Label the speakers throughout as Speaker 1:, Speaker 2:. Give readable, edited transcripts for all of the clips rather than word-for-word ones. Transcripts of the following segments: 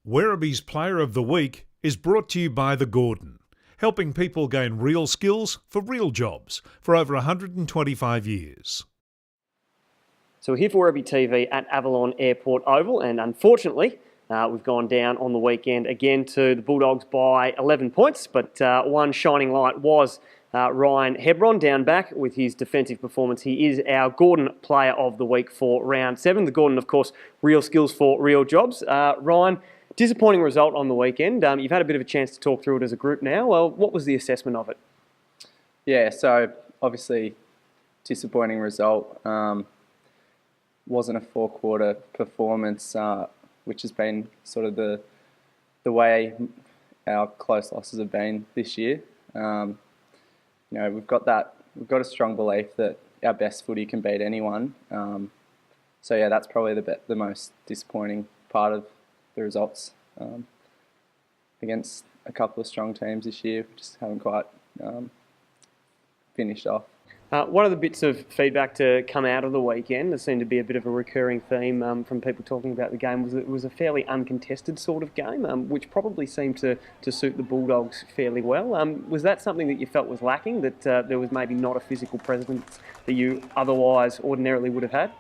Speaker 1: Werribee's Player of the Week is brought to you by The Gordon, helping people gain real skills for real jobs for over 125 years.
Speaker 2: So we're here for Werribee TV at Avalon Airport Oval, and unfortunately we've gone down on the weekend again to the Bulldogs by 11 points, but one shining light was Ryan Hebron down back with his defensive performance. He is our Gordon Player of the Week for round 7. The Gordon, of course, real skills for real jobs. Ryan, disappointing result on the weekend. You've had a bit of a chance to talk through it as a group now. Well, what was the assessment of it?
Speaker 3: Yeah, so obviously disappointing result. Wasn't a four-quarter performance, which has been sort of the way our close losses have been this year. You know, we've got a strong belief that our best footy can beat anyone. So yeah, that's probably the most disappointing part of the results against a couple of strong teams this year. We just haven't quite finished off.
Speaker 2: One of the bits of feedback to come out of the weekend, there seemed to be a bit of a recurring theme from people talking about the game, was that it was a fairly uncontested sort of game, which probably seemed to suit the Bulldogs fairly well. Was that something that you felt was lacking, that there was maybe not a physical presence that you otherwise ordinarily would have had?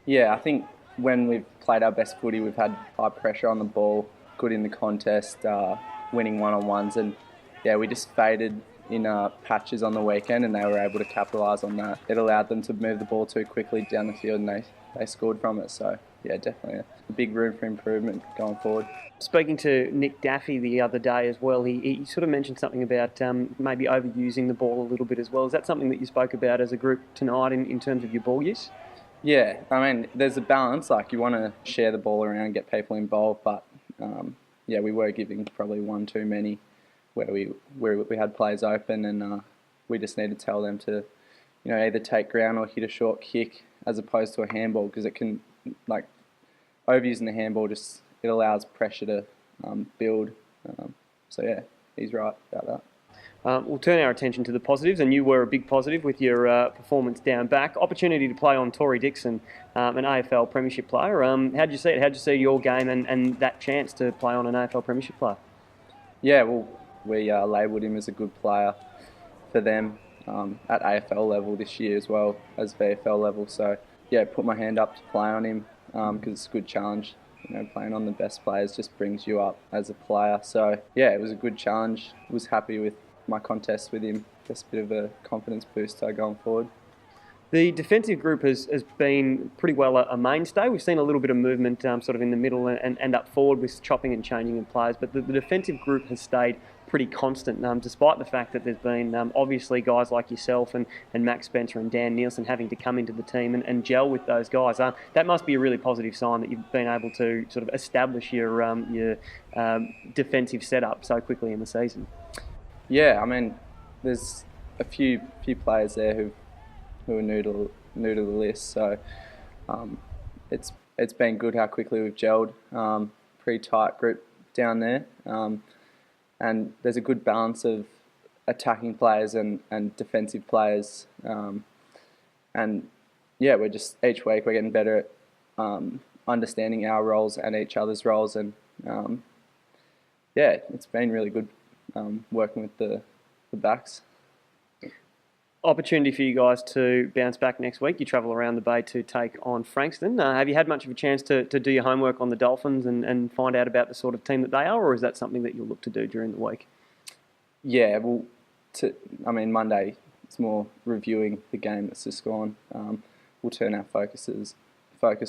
Speaker 3: Yeah, I think when we've played our best footy, we've had high pressure on the ball, good in the contest, winning one-on-ones, and yeah, we just faded in patches on the weekend, and they were able to capitalise on that. It allowed them to move the ball too quickly down the field, and they scored from it. So yeah, definitely a big room for improvement going forward.
Speaker 2: Speaking to Nick Daffy the other day as well, he sort of mentioned something about maybe overusing the ball a little bit as well. Is that something that you spoke about as a group tonight in terms of your ball use?
Speaker 3: Yeah, I mean, there's a balance. Like, you want to share the ball around, get people involved, but yeah, we were giving probably one too many, where we had players open, and we just need to tell them to, you know, either take ground or hit a short kick as opposed to a handball, because it can, like, overusing the handball just, it allows pressure to build. So yeah, he's right about that.
Speaker 2: We'll turn our attention to the positives, and you were a big positive with your performance down back. Opportunity to play on Tory Dickson, an AFL premiership player. How'd you see it? How'd you see your game and that chance to play on an AFL premiership player?
Speaker 3: Yeah, well, we labelled him as a good player for them at AFL level this year as well as VFL level. So yeah, put my hand up to play on him because it's a good challenge. You know, playing on the best players just brings you up as a player. So yeah, it was a good challenge. Was happy with my contest with him. Just a bit of a confidence booster going forward.
Speaker 2: The defensive group has been pretty well a mainstay. We've seen a little bit of movement sort of in the middle and up forward with chopping and changing of players, but the defensive group has stayed pretty constant, despite the fact that there's been obviously guys like yourself and Max Spencer and Dan Nielsen having to come into the team and gel with those guys. That must be a really positive sign that you've been able to sort of establish your defensive setup so quickly in the season.
Speaker 3: Yeah, I mean, there's a few players there who are new to the list, so it's been good how quickly we've gelled. Pretty tight group down there, and there's a good balance of attacking players and defensive players, and yeah, we're just each week we're getting better at understanding our roles and each other's roles, and yeah, it's been really good working with the backs.
Speaker 2: Opportunity for you guys to bounce back next week. You travel around the bay to take on Frankston. Have you had much of a chance to do your homework on the Dolphins and find out about the sort of team that they are, or is that something that you'll look to do during the week?
Speaker 3: Yeah, well, Monday it's more reviewing the game that's just gone. We'll turn our focus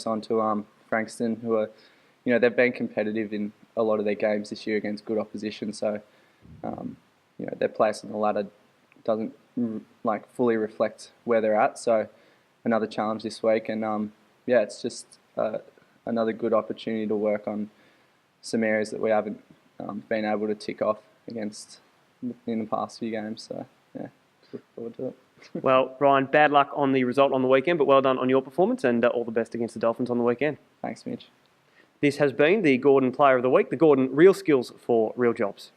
Speaker 3: onto Frankston, who are, you know, they've been competitive in a lot of their games this year against good opposition. So, you know, their place on the ladder doesn't fully reflect where they're at. So another challenge this week, and yeah, it's just another good opportunity to work on some areas that we haven't been able to tick off against in the past few games. So yeah, look forward to it.
Speaker 2: Well, Ryan, bad luck on the result on the weekend, but well done on your performance, and all the best against the Dolphins on the weekend.
Speaker 3: Thanks, Mitch.
Speaker 2: This has been the Gordon Player of the Week, the Gordon Real Skills for Real Jobs.